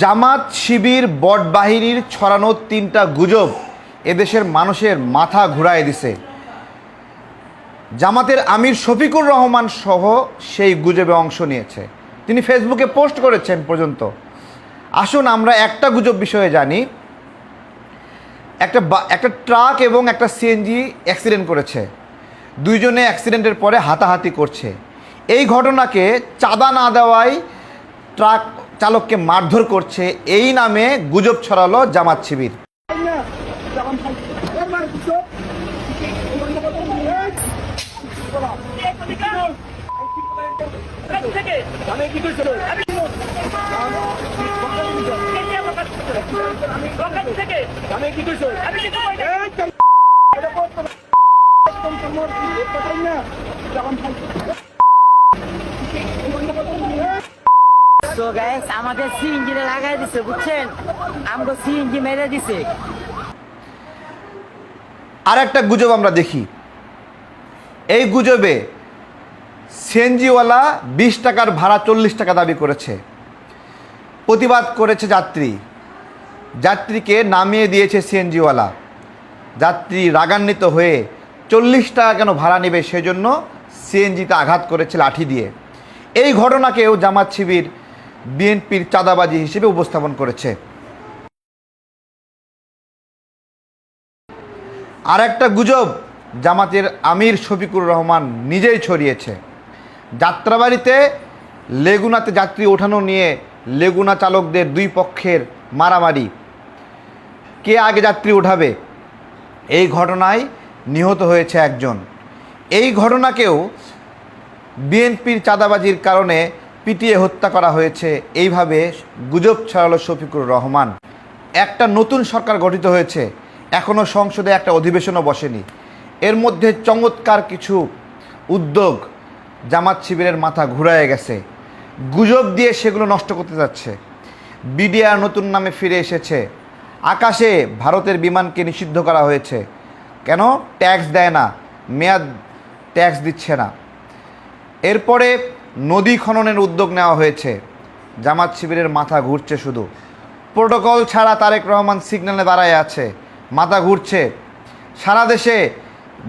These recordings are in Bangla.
জামাত শিবির বট বাহিনীর ছড়ানো তিনটা গুজব এদেশের মানুষের মাথা ঘুরায় দিছে। জামাতের আমির শফিকুর রহমান সহ সেই গুজবে অংশ নিয়েছে, তিনি ফেসবুকে পোস্ট করেছেন পর্যন্ত। আসুন আমরা একটা গুজব বিষয়ে জানি। একটা ট্রাক এবং একটা সিএনজি অ্যাক্সিডেন্ট করেছে, দুইজনে অ্যাক্সিডেন্টের পরে হাতাহাতি করছে। এই ঘটনাকে চাঁদা না দেওয়ায় ট্রাক চালককে মারধর করছে, এই নামে গুজব ছড়ালো জামাত শিবির। তো গাইস আমাদের সিএনজি লাগাই দিছে, বুঝছেন, আমগো সিএনজি মেরে দিছে। আর একটা গুজব আমরা দেখি, এই গুজবে সিএনজিওয়ালা 20 টাকার ভাড়া 40 টাকা দাবি করেছে। প্রতিবাদ করেছে যাত্রীকে নামিয়ে দিয়েছে সিএনজিওয়ালা। যাত্রী রাগান্বিত হয়ে 40 টাকা কেন ভাড়া নেবে সেজন্য সিএনজিতে আঘাত করেছে লাঠি দিয়ে। এই ঘটনাকেও জামাত শিবির বিএনপির চাঁদাবাজি হিসেবে উপস্থাপন করেছে। আর একটা গুজব জামাতের আমির শফিকুর রহমান নিজেই ছড়িয়েছে। যাত্রাবাড়িতে লেগুনাতে যাত্রী ওঠানো নিয়ে লেগুনা চালকদের দুই পক্ষের মারামারি, কে আগে যাত্রী উঠাবে, এই ঘটনায় নিহত হয়েছে একজন। এই ঘটনাকেও বিএনপির চাঁদাবাজির কারণে পিটিয়ে হত্যা করা হয়েছে, এইভাবে গুজব ছড়ালো শফিকুর রহমান। একটা নতুন সরকার গঠিত হয়েছে, এখনও সংসদে একটা অধিবেশনও বসেনি। এর মধ্যে চমৎকার কিছু উদ্যোগ জামাত শিবিরের মাথা ঘুরায় গেছে, গুজব দিয়ে সেগুলো নষ্ট করতে যাচ্ছে। বিডিআর নতুন নামে ফিরে এসেছে। আকাশে ভারতের বিমানকে নিষিদ্ধ করা হয়েছে, কেন? ট্যাক্স দেয় না, মেয়াদ ট্যাক্স দিচ্ছে না। এরপরে নদী খননের উদ্যোগ নেওয়া হয়েছে। জামাত শিবিরের মাথা ঘুরছে শুধু। প্রোটোকল ছাড়া তারেক রহমান সিগন্যালে দাঁড়ায় আছে, মাথা ঘুরছে। সারা দেশে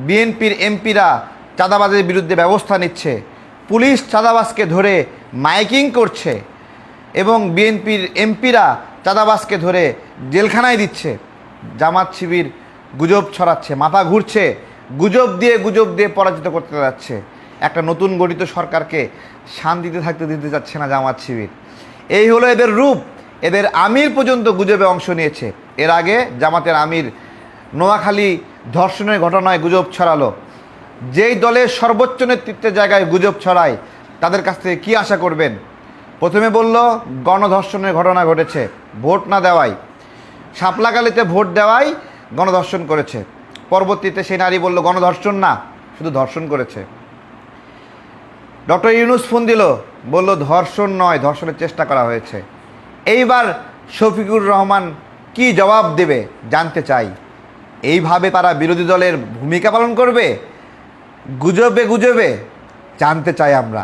বিএনপির এমপিরা চাঁদাবাজের বিরুদ্ধে ব্যবস্থা নিচ্ছে, পুলিশ চাঁদাবাজকে ধরে মাইকিং করছে এবং বিএনপির এমপিরা চাঁদাবাজকে ধরে জেলখানায় দিচ্ছে। জামাত শিবির গুজব ছড়াচ্ছে, মাথা ঘুরছে, গুজব দিয়ে পরাজিত করতে যাচ্ছে। একটা নতুন গঠিত সরকারকে শান্তিতে থাকতে দিতে যাচ্ছে না জামাত শিবির। এই হলো এদের রূপ। এদের আমির পর্যন্ত গুজবে অংশ নিয়েছে। এর আগে জামাতের আমির নোয়াখালী ধর্ষণের ঘটনায় গুজব ছড়ালো। যেই দলের সর্বোচ্চ নেতৃত্বের জায়গায় গুজব ছড়ায় তাদের কাছ থেকে কী আশা করবেন? প্রথমে বলল গণধর্ষণের ঘটনা ঘটেছে, ভোট না দেওয়াই, শাপলাকালিতে ভোট দেওয়াই গণধর্ষণ করেছে। পরবর্তীতে সেই নারী বলল গণধর্ষণ না, শুধু ধর্ষণ করেছে। ডক্টর ইউনূস ফোন দিল, বলল ধর্ষণ নয়, ধর্ষণের চেষ্টা করা হয়েছে। এইবার শফিকুর রহমান কি জবাব দেবে জানতে চাই। এইভাবে তারা বিরোধী দলের ভূমিকা পালন করবে গুজবে জানতে চাই আমরা।